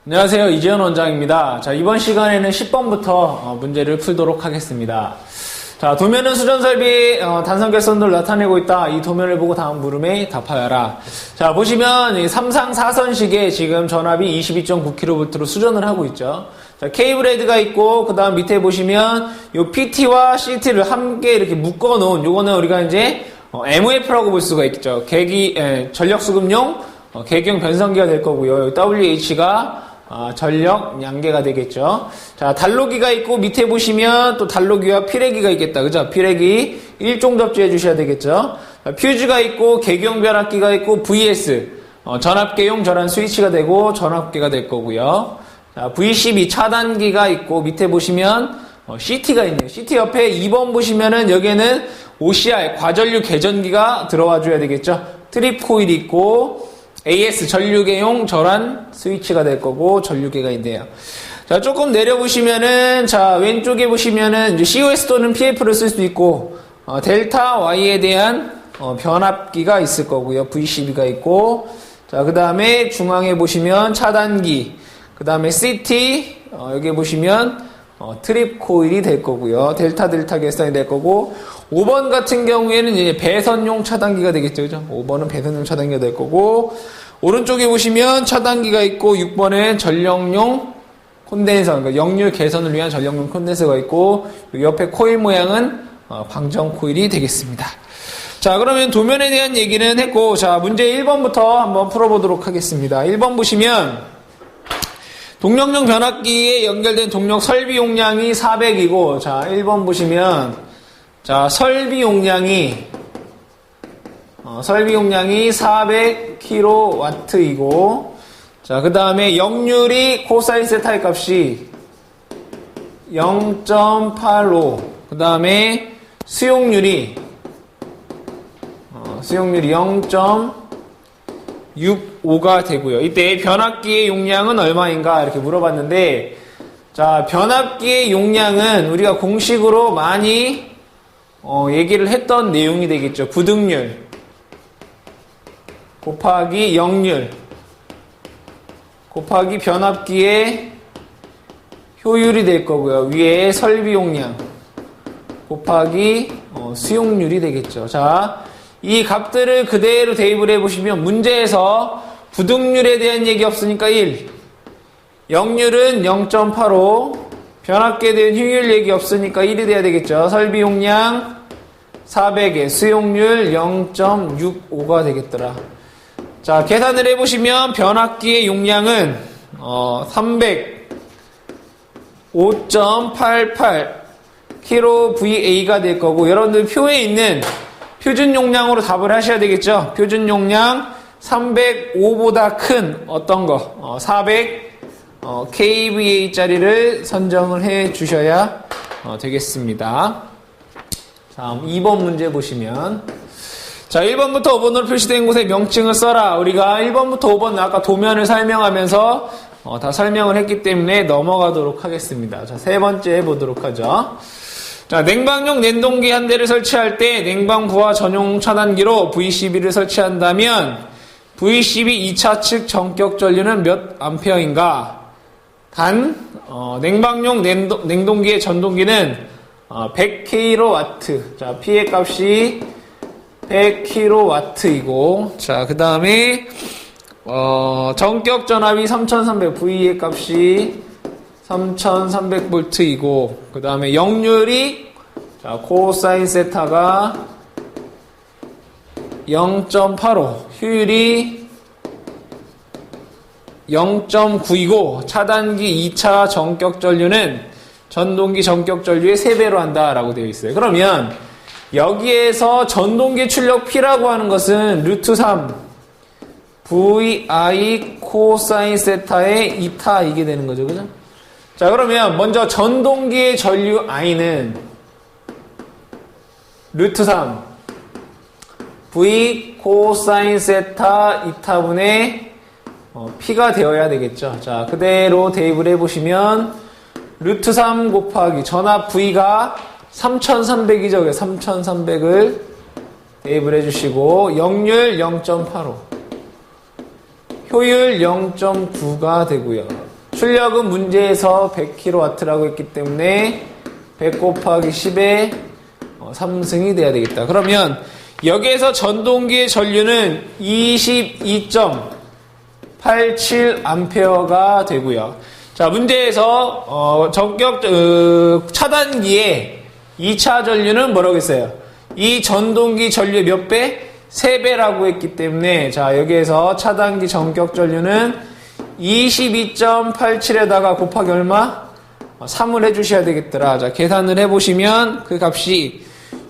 안녕하세요. 이재현 원장입니다. 자, 이번 시간에는 10번부터 문제를 풀도록 하겠습니다. 자, 도면은 수전설비 단선결선도를 나타내고 있다. 이 도면을 보고 다음 물음에 답하여라. 자, 보시면 이 3상 4선식에 지금 전압이 22.9kV로 수전을 하고 있죠. 자, 케이블 헤드가 있고 그 다음 밑에 보시면 요 PT와 CT를 함께 이렇게 묶어 놓은 요거는 우리가 이제 MF라고 볼 수가 있죠. 전력수급용 계기형 변성기가 될 거고요. WH가 전력 양계가 되겠죠. 자, 달로기가 있고 밑에 보시면 또 달로기와 피레기가 있겠다. 그죠? 피레기 1종 접지해 주셔야 되겠죠. 자, 퓨즈가 있고 계기형 변압기가 있고 VS 전압계용 전환 스위치가 되고 전압계가 될 거고요. 자, V12 차단기가 있고 밑에 보시면 CT가 있네요. CT 옆에 2번 보시면은 여기에는 OCR 과전류 개전기가 들어와 줘야 되겠죠. 트립 코일이 있고 AS 전류계용 전환 스위치가 될 거고 전류계가 있네요. 자, 조금 내려보시면은 자, 왼쪽에 보시면은 이제 COS 또는 PF를 쓸 수 있고 델타 Y에 대한 변압기가 있을 거고요. V12가 있고 자, 그다음에 중앙에 보시면 차단기 그다음에 CT 여기 보시면 트립 코일이 될 거고요. 델타 결선이 될 거고 5번 같은 경우에는 이제 배선용 차단기가 되겠죠. 그죠? 5번은 배선용 차단기가 될 거고 오른쪽에 보시면 차단기가 있고 6번엔 전력용 콘덴서, 그러니까 역류 개선을 위한 전력용 콘덴서가 있고 옆에 코일 모양은 방정 코일이 되겠습니다. 자, 그러면 도면에 대한 얘기는 했고 자, 문제 1번부터 한번 풀어보도록 하겠습니다. 1번 보시면 동력용 변압기에 연결된 동력 설비 용량이 400이고 자, 1번 보시면 자, 설비 용량이 400kW이고 자, 그 다음에 역률이 코사인 세타의 값이 0.85 그 다음에 수용률이 0.65가 되고요. 이때 변압기의 용량은 얼마인가 이렇게 물어봤는데 자, 변압기의 용량은 우리가 공식으로 많이 얘기를 했던 내용이 되겠죠. 부등률 곱하기 역률 곱하기 변압기의 효율이 될 거고요. 위에 설비 용량 곱하기 수용률이 되겠죠. 자, 이 값들을 그대로 대입을 해보시면 문제에서 부등률에 대한 얘기 없으니까 1, 역률은 0.85, 변압기에 대한 효율 얘기 없으니까 1이 돼야 되겠죠. 설비 용량 400에 수용률 0.65가 되겠더라. 자, 계산을 해보시면 변압기의 용량은 305.88 kVA가 될 거고 여러분들 표에 있는 표준 용량으로 답을 하셔야 되겠죠. 표준 용량 305보다 큰 어떤 거 400 kVA짜리를 선정을 해 주셔야 되겠습니다. 다음 2번 문제 보시면 자, 1번부터 5번으로 표시된 곳에 명칭을 써라. 우리가 1번부터 5번 아까 도면을 설명하면서 다 설명을 했기 때문에 넘어가도록 하겠습니다. 자, 세 번째 보도록 하죠. 자, 냉방용 냉동기 한 대를 설치할 때 냉방부하 전용 차단기로 V12를 설치한다면 V12 2차 측 전격 전류는 몇 암페어인가? 단 냉방용 냉동기의 전동기는 100kW. 자, P의 값이 100kW이고 자, 그 다음에 전격 전압이 3300 V의 값이 3300V이고 그 다음에 역률이 자, 코사인 세타가 0.85 효율이 0.9이고 차단기 2차 전격 전류는 전동기 전격 전류의 3배로 한다라고 되어 있어요. 그러면 여기에서 전동기 출력 P라고 하는 것은 루트 3 VI 코사인 세타의 2타 이게 되는 거죠. 그죠? 자, 그러면 먼저 전동기의 전류 I는 루트 3 V 코사인 세타 2타분의 P가 되어야 되겠죠. 자, 그대로 대입을 해보시면 루트 3 곱하기 전압 V가 3300이죠. 3300을 대입을 해주시고 역률 0.85 효율 0.9가 되고요. 출력은 문제에서 100kW라고 했기 때문에 100 곱하기 10에 3승이 돼야 되겠다. 그러면 여기에서 전동기의 전류는 22.87A가 되고요. 자, 문제에서 전격 차단기의 2차 전류는 뭐라고 했어요? 이 전동기 전류의 몇 배? 3배라고 했기 때문에 자, 여기에서 차단기 전격 전류는 22.87에다가 곱하기 얼마? 3을 해주셔야 되겠더라. 자, 계산을 해보시면 그 값이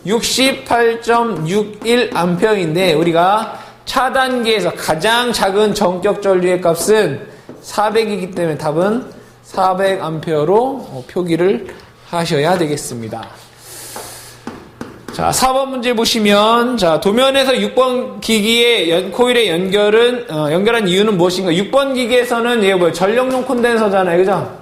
68.61A인데 우리가 차단기에서 가장 작은 전격 전류의 값은 400이기 때문에 답은 400A로 표기를 하셔야 되겠습니다. 자, 4번 문제 보시면, 자, 도면에서 6번 기기의 코일의 연결한 이유는 무엇인가? 6번 기기에서는 얘가 뭐예요? 전력용 콘덴서잖아요. 그죠?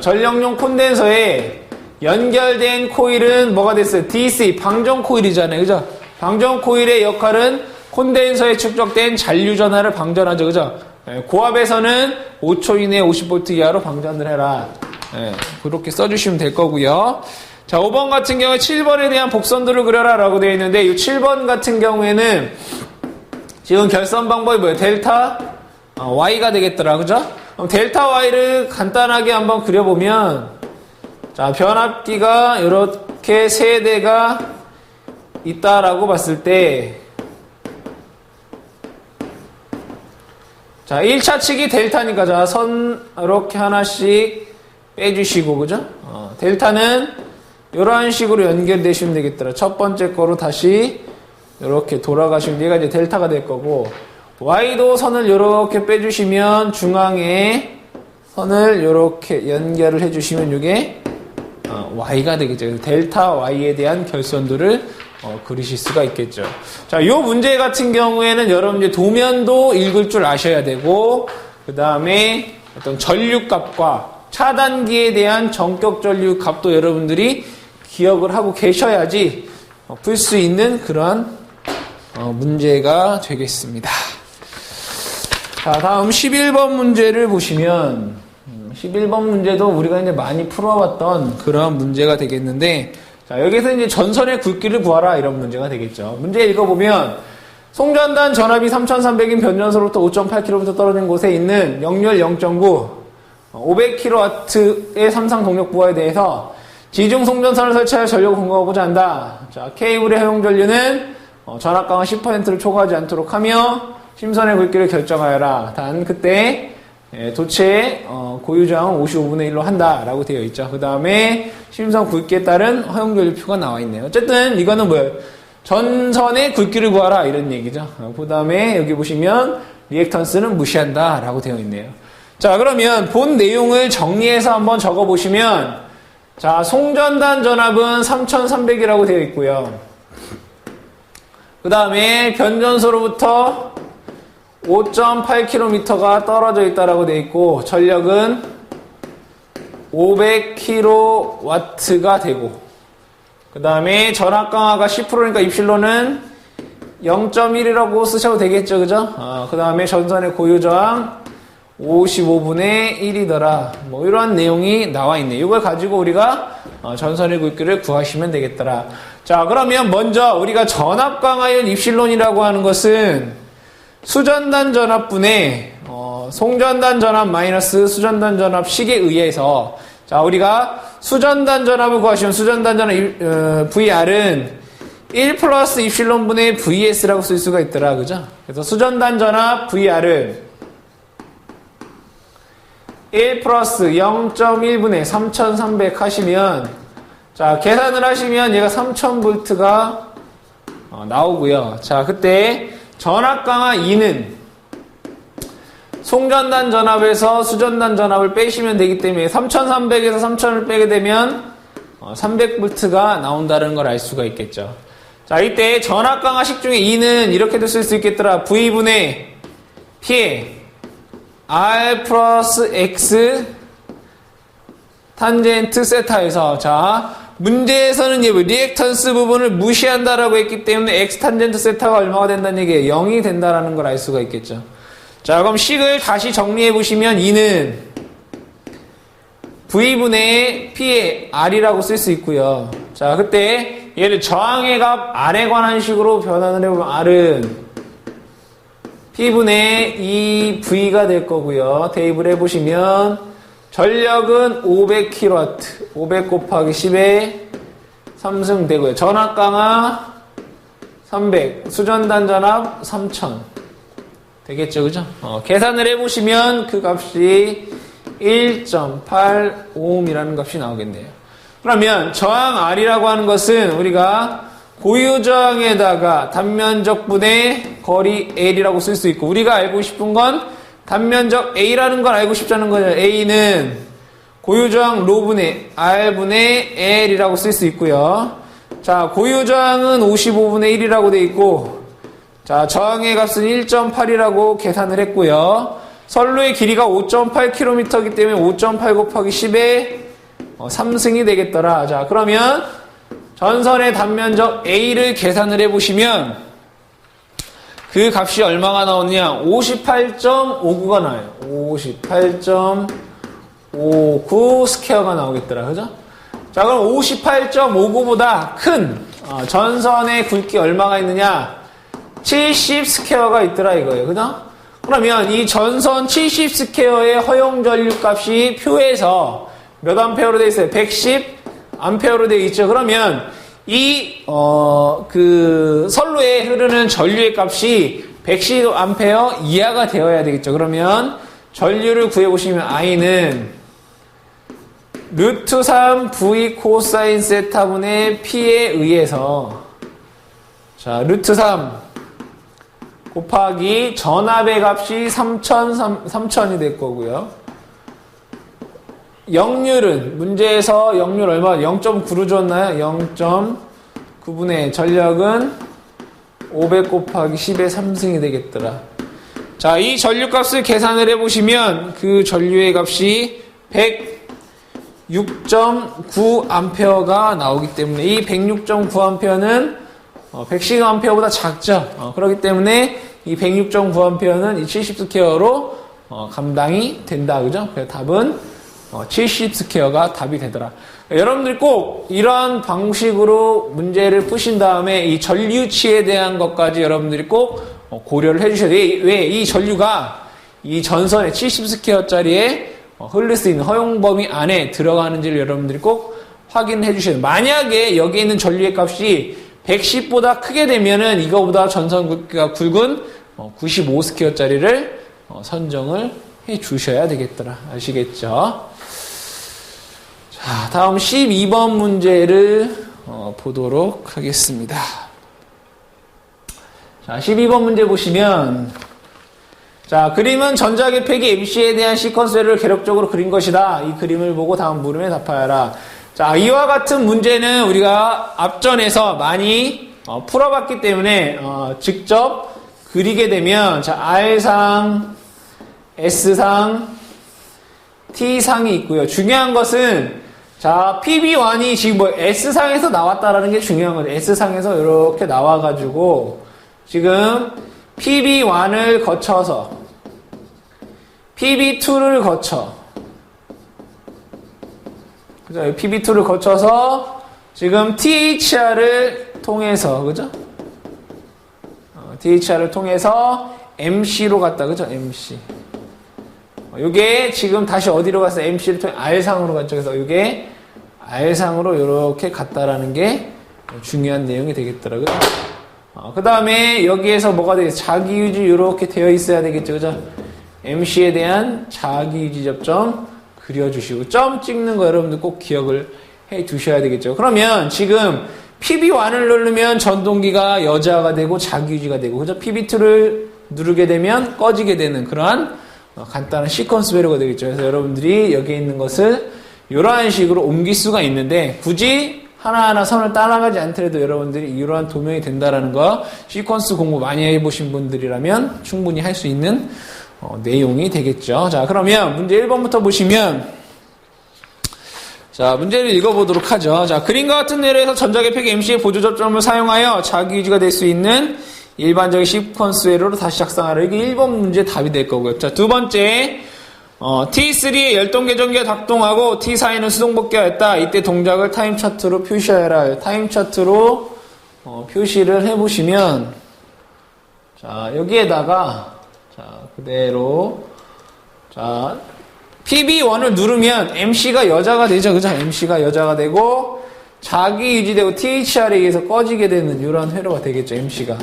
전력용 콘덴서에 연결된 코일은 뭐가 됐어요? DC, 방전 코일이잖아요. 그죠? 방전 코일의 역할은 콘덴서에 축적된 잔류 전하를 방전하죠. 그죠? 고압에서는 5초 이내에 50V 이하로 방전을 해라. 그렇게 써주시면 될 거고요. 자, 5번 같은 경우에 7번에 대한 복선도를 그려라 라고 되어 있는데 이 7번 같은 경우에는 지금 결선 방법이 뭐예요? 델타 Y가 되겠더라. 그죠? 그럼 델타 Y를 간단하게 한번 그려보면 자, 변압기가 이렇게 3대가 있다라고 봤을 때 자, 1차 측이 델타니까 자, 선 이렇게 하나씩 빼주시고 그죠? 델타는 이런 식으로 연결되시면 되겠더라. 첫 번째 거로 다시 이렇게 돌아가시면 얘가 이제 델타가 될 거고 Y도 선을 이렇게 빼주시면 중앙에 선을 이렇게 연결을 해주시면 이게 Y가 되겠죠. 델타 Y에 대한 결선도를 그리실 수가 있겠죠. 자, 이 문제 같은 경우에는 여러분 이제 도면도 읽을 줄 아셔야 되고 그 다음에 어떤 전류값과 차단기에 대한 전격 전류 값도 여러분들이 기억을 하고 계셔야지 풀 수 있는 그런 문제가 되겠습니다. 자, 다음 11번 문제를 보시면 11번 문제도 우리가 이제 많이 풀어왔던 그런 문제가 되겠는데 자, 여기서 이제 전선의 굵기를 구하라 이런 문제가 되겠죠. 문제 읽어보면 송전단 전압이 3300인 변전소로부터 5.8km 떨어진 곳에 있는 역률 0.9 500kW의 삼상 동력 부하에 대해서 지중 송전선을 설치하여 전력을 공급하고자 한다. 자, 케이블의 허용 전류는 전압 강화 10%를 초과하지 않도록 하며 심선의 굵기를 결정하여라. 단 그때 도체 고유저항은 55분의 1로 한다라고 되어 있죠. 그 다음에 심선 굵기에 따른 허용 전류표가 나와 있네요. 어쨌든 이거는 뭐예요? 전선의 굵기를 구하라 이런 얘기죠. 그 다음에 여기 보시면 리액턴스는 무시한다 라고 되어 있네요. 자, 그러면 본 내용을 정리해서 한번 적어보시면 자, 송전단 전압은 3300이라고 되어 있고요. 그 다음에 변전소로부터 5.8km가 떨어져 있다라고 되어 있고 전력은 500kW가 되고 그 다음에 전압 강화가 10%니까 입실로는 0.1이라고 쓰셔도 되겠죠. 그죠? 그 다음에 전선의 고유저항 55분의 1이더라. 뭐 이런 내용이 나와 있네. 이걸 가지고 우리가 전선의 굵기를 구하시면 되겠더라. 자, 그러면 먼저 우리가 전압 강화율 입실론이라고 하는 것은 수전단 전압분의 송전단 전압 마이너스 수전단 전압 식에 의해서 자, 우리가 수전단 전압을 구하시면 수전단 전압 VR은 1 플러스 입실론 분의 VS라고 쓸 수가 있더라. 그죠? 그래서 수전단 전압 VR은 1 플러스 0.1분의 3300 하시면 자, 계산을 하시면 얘가 3000V가 나오고요. 자, 그때 전압 강화 2는 송전단 전압에서 수전단 전압을 빼시면 되기 때문에 3300에서 3000을 빼게 되면 300V가 나온다는 걸 알 수가 있겠죠. 자, 이때 전압 강화식 중에 2는 이렇게도 쓸 수 있겠더라. V분의 P R 플러스 X 탄젠트 세타에서 자, 문제에서는 리액턴스 부분을 무시한다라고 했기 때문에 X 탄젠트 세타가 얼마가 된다는 얘기예요? 0이 된다라는 걸 알 수가 있겠죠. 자, 그럼 식을 다시 정리해 보시면 2는 V분의 P의 R이라고 쓸 수 있고요. 자, 그때 얘를 저항의 값 R에 관한 식으로 변환을 해보면 R은 P분의 2V가 될 거고요. 대입을 해보시면 전력은 500kW, 500 곱하기 10에 3승 되고요. 전압 강하 300, 수전단 전압 3000 되겠죠, 그죠? 계산을 해보시면 그 값이 1.8ohm이라는 값이 나오겠네요. 그러면 저항 R이라고 하는 것은 우리가 고유 저항에다가 단면적분의 거리 L이라고 쓸 수 있고, 우리가 알고 싶은 건 단면적 A라는 걸 알고 싶다는 거죠. A는 고유 저항 로분의 R분의 L이라고 쓸 수 있고요. 자, 고유 저항은 55분의 1이라고 돼 있고, 자, 저항의 값은 1.8이라고 계산을 했고요. 선로의 길이가 5.8km이기 때문에 5.8 곱하기 10에 3승이 되겠더라. 자, 그러면 전선의 단면적 A를 계산을 해보시면 그 값이 얼마가 나오느냐? 58.59가 나와요. 58.59 스퀘어가 나오겠더라. 그죠? 자, 그럼 58.59보다 큰 전선의 굵기 얼마가 있느냐? 70 스퀘어가 있더라 이거예요. 그죠? 그러면 이 전선 70 스퀘어의 허용 전류 값이 표에서 몇 암페어로 되어 있어요? 110 암페어로 되어 있죠. 그러면 이 선로에 흐르는 전류의 값이 110 암페어 이하가 되어야 되겠죠. 그러면 전류를 구해보시면 I는 루트 3 V 코사인 세타분의 P에 의해서, 자, 루트 3 곱하기 전압의 값이 3000이 될 거고요. 역률은 문제에서 역률 얼마? 0.9로 줬나요? 0.9분의 전력은 500 곱하기 10의 3승이 되겠더라. 자, 이 전류값을 계산을 해보시면 그 전류의 값이 106.9A가 나오기 때문에 이 106.9A는 110A보다 작죠. 그렇기 때문에 이 106.9A는 이 70 스퀘어로 감당이 된다. 그죠? 그래서 답은 70 스퀘어가 답이 되더라. 여러분들이 꼭 이런 방식으로 문제를 푸신 다음에 이 전류치에 대한 것까지 여러분들이 꼭 고려를 해주셔야 돼요. 왜 이 전류가 이 전선의 70 스퀘어짜리에 흐를 수 있는 허용 범위 안에 들어가는지를 여러분들이 꼭 확인해 주셔야 돼요. 만약에 여기에 있는 전류의 값이 110보다 크게 되면은 이거보다 전선 굵기가 굵은 95 스퀘어짜리를 선정을 해 주셔야 되겠더라. 아시겠죠? 자, 다음 12번 문제를 보도록 하겠습니다. 자, 12번 문제 보시면, 자, 그림은 전자계폐기 MC에 대한 시퀀스를 계력적으로 그린 것이다. 이 그림을 보고 다음 물음에 답하여라. 자, 이와 같은 문제는 우리가 앞전에서 많이 풀어봤기 때문에 직접 그리게 되면, 자, R상, S상, T상이 있고요. 중요한 것은, 자, PB1이 지금 뭐 S상에서 나왔다라는 게 중요한 거죠. S상에서 이렇게 나와가지고 지금 PB1을 거쳐서 PB2를 거쳐, 그죠? PB2를 거쳐서 지금 THR을 통해서, 그죠? THR을 통해서 MC로 갔다, 그죠? MC. 요게 지금 다시 어디로 갔어요? MC를 통해 R상으로 갔죠. 그래서 요게 R상으로 이렇게 갔다라는 게 중요한 내용이 되겠더라고요. 그 다음에 여기에서 뭐가 되겠어요? 자기유지 이렇게 되어 있어야 되겠죠. 그죠? MC에 대한 자기유지 접점 그려주시고, 점 찍는 거 여러분들 꼭 기억을 해 두셔야 되겠죠. 그러면 지금 PB1을 누르면 전동기가 여자가 되고 자기유지가 되고, 그죠? PB2를 누르게 되면 꺼지게 되는 그러한 간단한 시퀀스 배려가 되겠죠. 그래서 여러분들이 여기에 있는 것을 이러한 식으로 옮길 수가 있는데, 굳이 하나하나 선을 따라가지 않더라도 여러분들이 이러한 도면이 된다라는 거, 시퀀스 공부 많이 해보신 분들이라면 충분히 할 수 있는 내용이 되겠죠. 자, 그러면 문제 1번부터 보시면, 자, 문제를 읽어보도록 하죠. 자, 그림과 같은 예로 해서 전자계폐기 MC의 보조 접점을 사용하여 자기유지가 될 수 있는 일반적인 시퀀스 회로로 다시 작성하라. 이게 1번 문제 답이 될 거고요. 자, 두 번째, T3의 열동계전기가 작동하고 T4에는 수동복귀가 했다. 이때 동작을 타임 차트로 표시하라. 타임 차트로 표시를 해보시면, 자, 여기에다가, 자, 그대로, 자, PB1을 누르면 MC가 여자가 되죠. 그죠? MC가 여자가 되고, 자기 유지되고 THR에 의해서 꺼지게 되는 이런 회로가 되겠죠. MC가.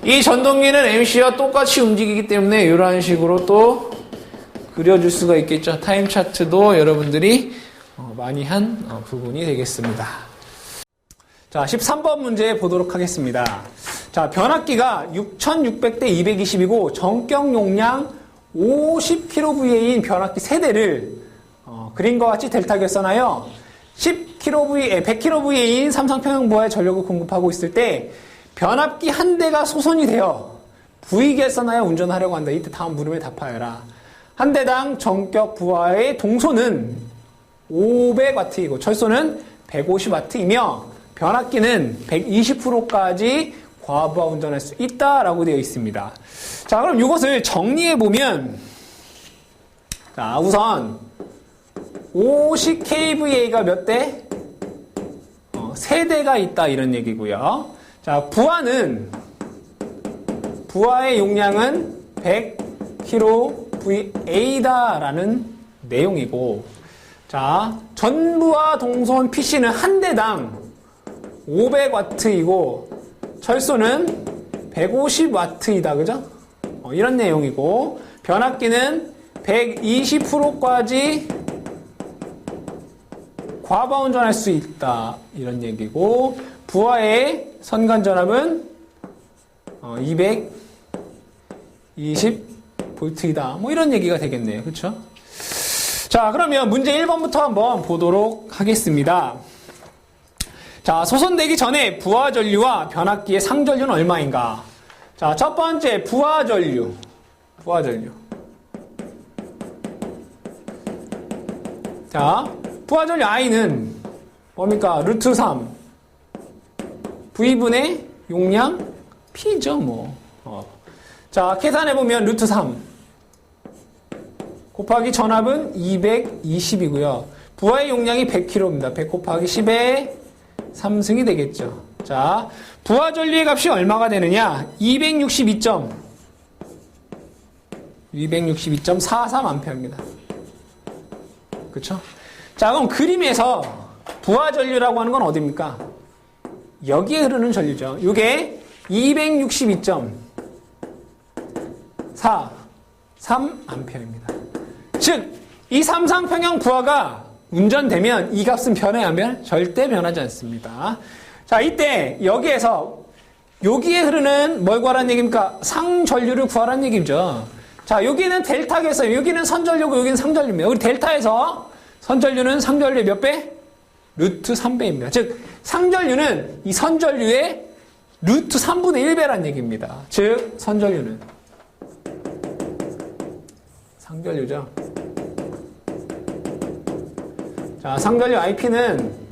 이 전동기는 MC와 똑같이 움직이기 때문에 이런 식으로 또 그려줄 수가 있겠죠. 타임 차트도 여러분들이 많이 한 부분이 되겠습니다. 자, 13번 문제 보도록 하겠습니다. 자, 변압기가 6600대 220이고 전격 용량 50kVA인 변압기 세대를 그림과 같이 델타 결선하여 100kVA인 삼성평형부하에 전력을 공급하고 있을 때 변압기 한 대가 소선이 되어 V 결선하여 운전하려고 한다. 이때 다음 물음에 답하여라. 한 대당 전격 부하의 동소는 500W이고 철소는 150W이며 변압기는 120%까지 과부하 운전할 수 있다라고 되어 있습니다. 자, 그럼 이것을 정리해보면, 자, 우선 50kVA가 몇 대? 3대가 있다 이런 얘기고요. 자, 부하의 용량은 100kVA다라는 내용이고, 자, 전부하 동선 PC는 한 대당 500W이고 철소는 150W이다. 그죠? 이런 내용이고, 변압기는 120%까지 과부하 운전할 수 있다. 이런 얘기고, 부하의 선간전압은 220V이다. 뭐 이런 얘기가 되겠네요. 그렇죠? 자, 그러면 문제 1번부터 한번 보도록 하겠습니다. 자, 소선되기 전에 부하 전류와 변압기의 상전류는 얼마인가? 자, 첫 번째 부하 전류. 자, 부하 전류 I는 뭡니까? 루트 3 V분의 용량 P죠, 뭐. 자, 계산해보면 루트 3 곱하기 전압은 220이고요. 부하의 용량이 100kg입니다. 100 곱하기 10의 3승이 되겠죠. 자, 부하 전류의 값이 얼마가 되느냐? 262.43A입니다. 그쵸? 자, 그럼 그림에서 부하 전류라고 하는 건 어디입니까? 여기에 흐르는 전류죠. 이게 262.43A입니다. 즉, 이 삼성평형 부하가 운전되면 이 값은 변해야면 절대 변하지 않습니다. 자, 이때 여기에서 여기에 흐르는 뭘 구하라는 얘기입니까? 상전류를 구하라는 얘기죠. 자, 여기는 델타에서 여기는 선전류고 여기는 상전류입니다. 여기 델타에서 선전류는 상전류의 몇 배? 루트 3배입니다. 즉, 상전류는 이 선전류의 루트 3분의 1배라는 얘기입니다. 즉, 선전류는 상전류죠. 자, 상전류 IP는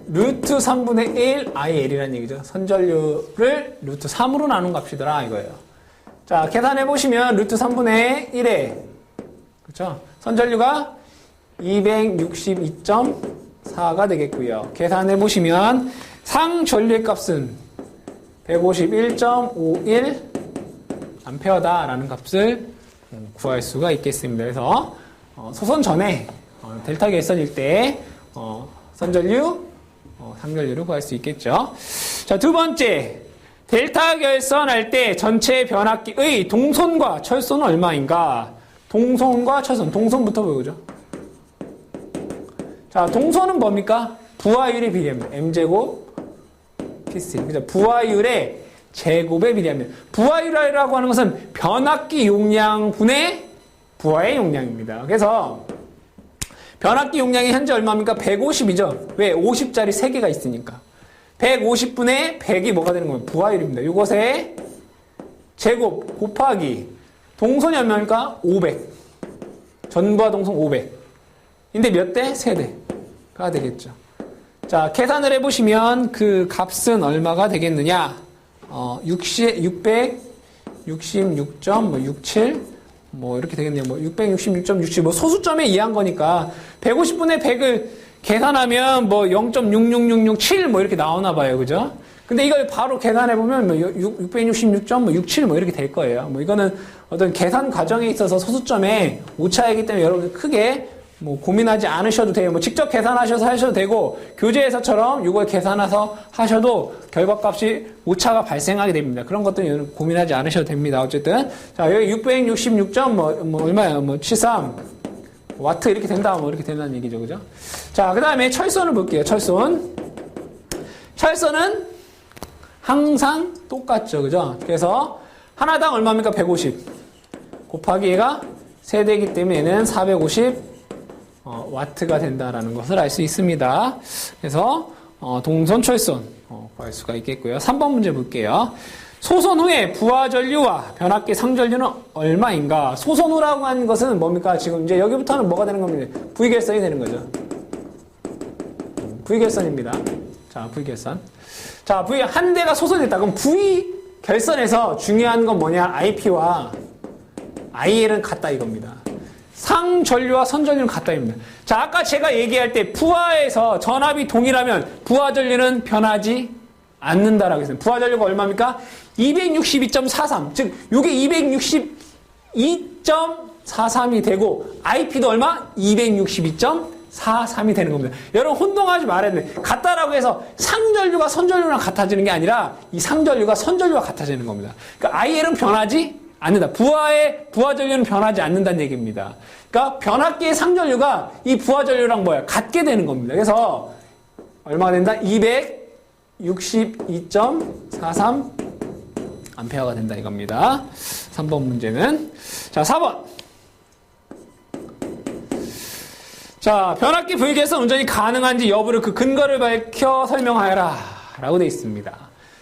루트 3분의 1 IL이라는 얘기죠. 선전류를 루트 3으로 나눈 값이더라 이거예요. 자, 계산해보시면 루트 3분의 1에 그렇죠? 선전류가 262.4가 되겠고요. 계산해보시면 상전류의 값은 151.51 암페어다라는 값을 구할 수가 있겠습니다. 그래서 소선 전에 델타 결선일 때 선전류, 상전류를 구할 수 있겠죠. 자, 두 번째, 델타 결선할 때 전체 변압기의 동선과 철소는 얼마인가? 동선과 철선, 동선부터 보죠. 자, 동선은 뭡니까? 부하율의 비례입니다. M제곱 PC. 그죠? 부하율의 제곱에 비례합니다. 부하율이라고 하는 것은 변압기 용량분의 부하의 용량입니다. 그래서 변압기 용량이 현재 얼마입니까? 150이죠. 왜? 50짜리 3개가 있으니까. 150분의 100이 뭐가 되는 겁니까? 부하율입니다. 이것의 제곱 곱하기 동선이 얼마입니까? 500. 전부하 동선 500. 근데 몇 대? 3대가 되겠죠. 자, 계산을 해보시면 그 값은 얼마가 되겠느냐? 666.67 뭐 이렇게 되겠네요. 뭐 666.67 뭐 소수점에 이해한 거니까 150분의 100을 계산하면 뭐 0.66667 뭐 이렇게 나오나 봐요. 그죠? 근데 이걸 바로 계산해 보면 뭐 666.67 뭐 이렇게 될 거예요. 뭐 이거는 어떤 계산 과정에 있어서 소수점에 오차이기 때문에 여러분 크게 뭐 고민하지 않으셔도 돼요. 뭐 직접 계산하셔서 하셔도 되고 교재에서처럼 이걸 계산해서 하셔도 결과값이 오차가 발생하게 됩니다. 그런 것들은 고민하지 않으셔도 됩니다. 어쨌든 자 여기 666점 뭐 얼마예요? 뭐 73 와트 이렇게 된다 뭐 이렇게 된다는 얘기죠. 그죠? 자 그다음에 철선을 볼게요. 철선은 항상 똑같죠. 그죠? 그래서 하나당 얼마입니까? 150 곱하기 얘가 세대이기 때문에 얘는 450 와트가 된다라는 것을 알 수 있습니다. 그래서 동선, 철선 구할 수가 있겠고요. 3번 문제 볼게요. 소선 후에 부하 전류와 변압기 상전류는 얼마인가? 소선 후라고 하는 것은 뭡니까? 지금 이제 여기부터는 뭐가 되는 겁니다. V결선이 되는 거죠. V결선입니다. 자, V결선. 자, V 한 대가 소선됐다. 그럼 V결선에서 중요한 건 뭐냐? IP와 IL은 같다 이겁니다. 상전류와 선전류는 같다입니다. 자, 아까 제가 얘기할 때 부하에서 전압이 동일하면 부하 전류는 변하지 않는다라고 했어요. 부하 전류가 얼마입니까? 262.43. 즉, 이게 262.43이 되고 IP도 얼마? 262.43이 되는 겁니다. 여러분 혼동하지 말아야 돼요. 같다라고 해서 상전류가 선전류랑 같아지는 게 아니라 이 상전류가 선전류와 같아지는 겁니다. 그러니까 IL은 변하지 않는다. 부하 전류는 변하지 않는다는 얘기입니다. 그러니까 변압기의 상전류가 이 부하 전류랑 뭐야? 같게 되는 겁니다. 그래서 얼마가 된다? 262.43 암페어가 된다 이겁니다. 3번 문제는 자, 4번. 자, 변압기 V결선 운전이 가능한지 여부를 그 근거를 밝혀 설명하여라 라고 되어 있습니다.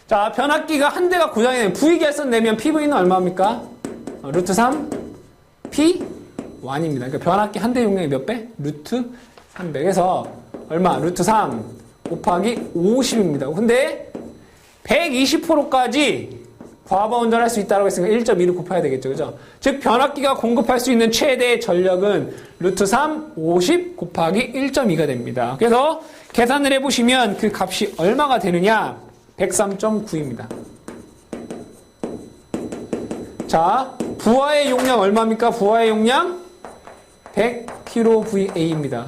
자, 변압기가 한 대가 고장이 되면 V결선 내면 PV는 얼마입니까? 루트 3 P1입니다. 그러니까 변압기 한 대 용량이 몇 배? 루트 300에서 얼마? 루트 3 곱하기 50입니다. 근데 120%까지 과부하 운전할 수 있다고 했으니까 1.2를 곱해야 되겠죠. 그죠? 즉 변압기가 공급할 수 있는 최대 전력은 루트 3 50 곱하기 1.2가 됩니다. 그래서 계산을 해보시면 그 값이 얼마가 되느냐? 103.9입니다. 자, 부하의 용량 얼마입니까? 부하의 용량 100kVA입니다.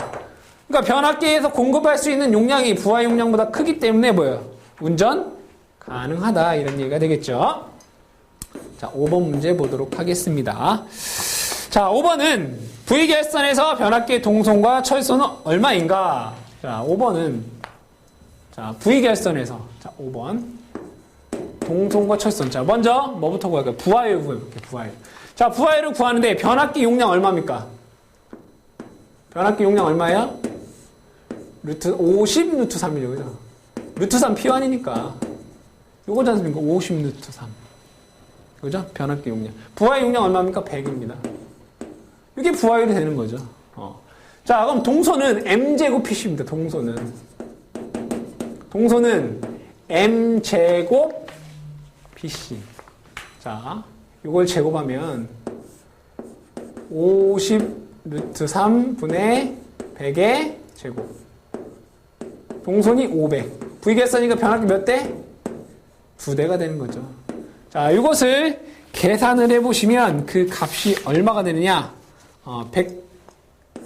그러니까 변압기에서 공급할 수 있는 용량이 부하 용량보다 크기 때문에 뭐예요? 운전 가능하다 이런 얘기가 되겠죠. 자, 5번 문제 보도록 하겠습니다. 자, 5번은 V결선에서 변압기의 동선과 철선은 얼마인가? 자, 5번은 자, V결선에서 자, 5번 동선과 철선. 자, 먼저 뭐부터 구할까요? 부하율 구해볼게요. 부하율. 자, 부하율을 구하는데 변압기 용량 얼마입니까? 변압기 용량 얼마예요? 루트 50 루트 3이죠. 그죠? 루트 3 P1이니까 요거지 않습니까? 50 루트 3. 그죠? 변압기 용량. 부하의 용량 얼마입니까? 100입니다. 이게 부하율이 되는 거죠. 자, 그럼 동선은 M제곱 PC입니다. 동선은 M제곱 PC. 자, 이걸 제곱하면 50 루트 3분의 100의 제곱. 동선이 500. V결선이니까 변압기 몇 대? 2대가 되는 거죠. 자, 이것을 계산을 해보시면 그 값이 얼마가 되느냐?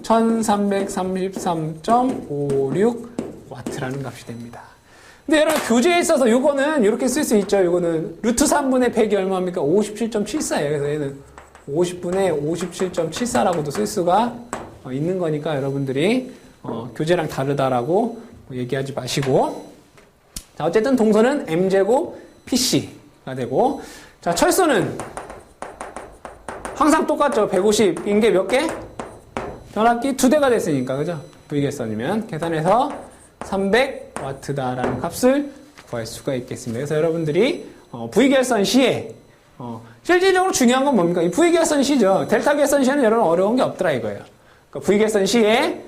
1333.56W라는 값이 됩니다. 근데 여러분 교재에 있어서 이거는 이렇게 쓸 수 있죠. 이거는 루트 3분의 100이 얼마입니까? 57.74예요. 그래서 얘는 50분의 57.74라고도 쓸 수가 있는 거니까 여러분들이 교재랑 다르다라고 얘기하지 마시고. 자, 어쨌든 동선은 M제곱 PC가 되고, 자, 철선은 항상 똑같죠. 150인 게 몇 개? 변압기 2대가 됐으니까, 그죠? V결선이면 계산해서 300W다라는 값을 구할 수가 있겠습니다. 그래서 여러분들이 V결선 시에 실질적으로 중요한 건 뭡니까? 이 V결선 시죠. 델타 결선 시에는 여러분 어려운 게 없더라 이거예요. 그러니까 V결선 시에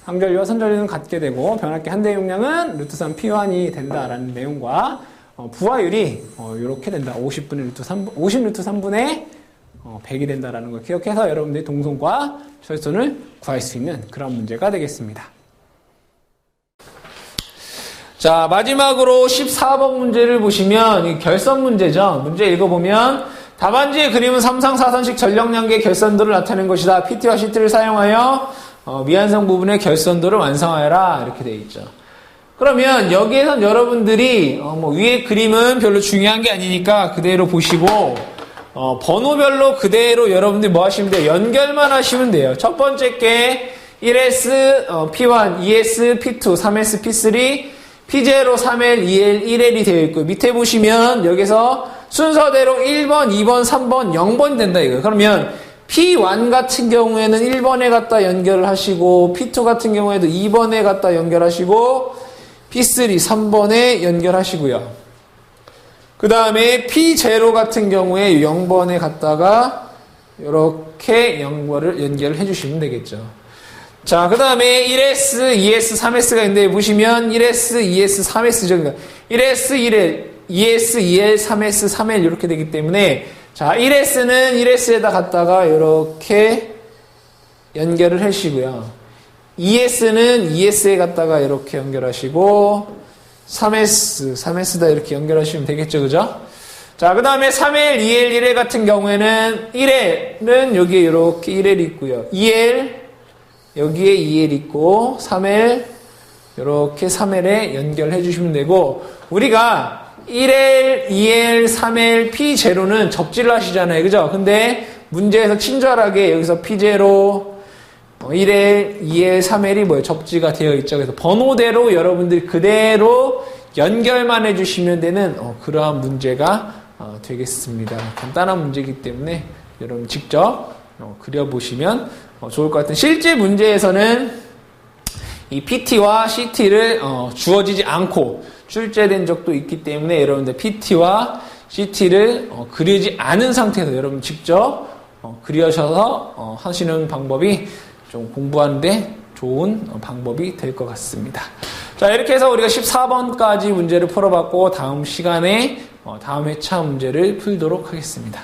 상전류와 선전류는 같게 되고 변압기 한 대 용량은 루트 3 P1이 된다라는 내용과 부하율이 이렇게 된다. 50분의 루트 3분, 50 루트 3분의 100이 된다라는 걸 기억해서 여러분들이 동선과 철선을 구할 수 있는 그런 문제가 되겠습니다. 자, 마지막으로 14번 문제를 보시면 이 결선 문제죠. 문제 읽어보면 답안지의 그림은 3상 4선식 전력량계의 결선도를 나타낸 것이다. PT와 CT를 사용하여 미완성 부분의 결선도를 완성하여라. 이렇게 되어 있죠. 그러면 여기에선 여러분들이 위에 그림은 별로 중요한 게 아니니까 그대로 보시고 번호별로 그대로 여러분들이 뭐 하시면 돼요? 연결만 하시면 돼요. 첫 번째 게 1S, P1, 2S, P2, 3S, P3, P0, 3L, 2L, 1L이 되어 있고 밑에 보시면 여기서 순서대로 1번, 2번, 3번, 0번이 된다 이거예요. 그러면 P1 같은 경우에는 1번에 갖다 연결을 하시고 P2 같은 경우에도 2번에 갖다 연결하시고 P3, 3번에 연결하시고요. 그 다음에 P0 같은 경우에 0번에 갖다가 이렇게 연결을 해주시면 되겠죠. 자, 그 다음에 1S, 2S, 3S가 있는데 보시면 1S, 2S, 3S죠. 그러니까 1S, 1L, 2S, 2L, 3S, 3L 이렇게 되기 때문에 자, 1S는 1S에다 갖다가 이렇게 연결을 하시고요. 2S는 2S에 갖다가 이렇게 연결하시고 3S다 이렇게 연결하시면 되겠죠. 그죠? 자, 그 다음에 3L, 2L, 1L 같은 경우에는 1L은 여기에 이렇게 1L 있고요. 2L 여기에 2L 있고 3L 이렇게 3L에 연결해 주시면 되고 우리가 1L, 2L, 3L, P0는 접지를 하시잖아요. 그죠? 근데 문제에서 친절하게 여기서 P0, 1L, 2L, 3L이 뭐예요? 접지가 되어 있죠. 그래서 번호대로 여러분들이 그대로 연결만 해주시면 되는 그러한 문제가 되겠습니다. 간단한 문제이기 때문에 여러분 직접 그려보시면 좋을 것 같은 실제 문제에서는 이 PT와 CT를 주어지지 않고 출제된 적도 있기 때문에 여러분들 PT와 CT를 그리지 않은 상태에서 여러분 직접 그려셔서 하시는 방법이 좀 공부하는데 좋은 방법이 될 것 같습니다. 자, 이렇게 해서 우리가 14번까지 문제를 풀어봤고 다음 시간에 다음 회차 문제를 풀도록 하겠습니다.